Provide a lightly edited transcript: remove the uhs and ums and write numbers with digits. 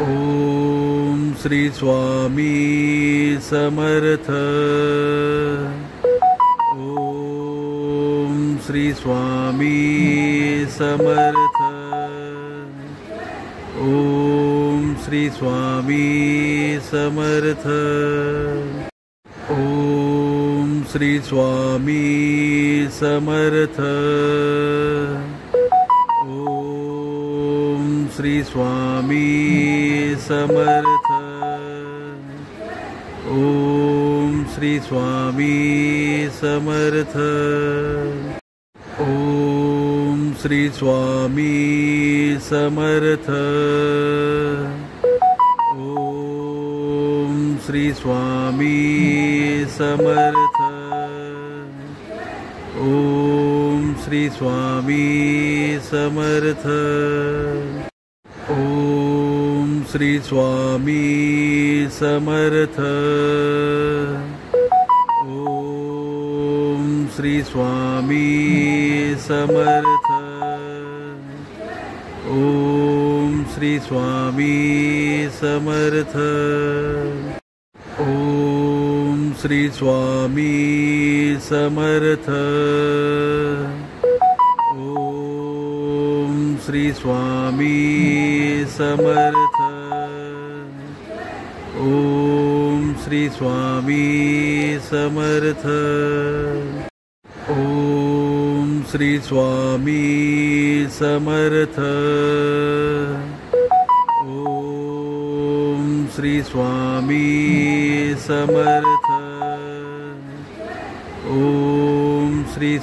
Om Shri Swami Samarth. Om Shri Swami Samarth. Om Shri Swami Samarth. Om Shri Swami Samarth. Om Shri Swami Samarth. Om Shri Swami Samarth. Om Shri Swami Samarth. Om Shri Swami Samarth. Om Shri Swami Samarth. Om Shri Swami Samarth. Om Shri Swami Samarth. Om Shri Swami Samarth. Om Shri Swami Samarth. Om Shri Swami Samarth. Om Shri Swami Samarth. Om Shri Swami Samarth. Om Shri Swami Samarth. Om Shri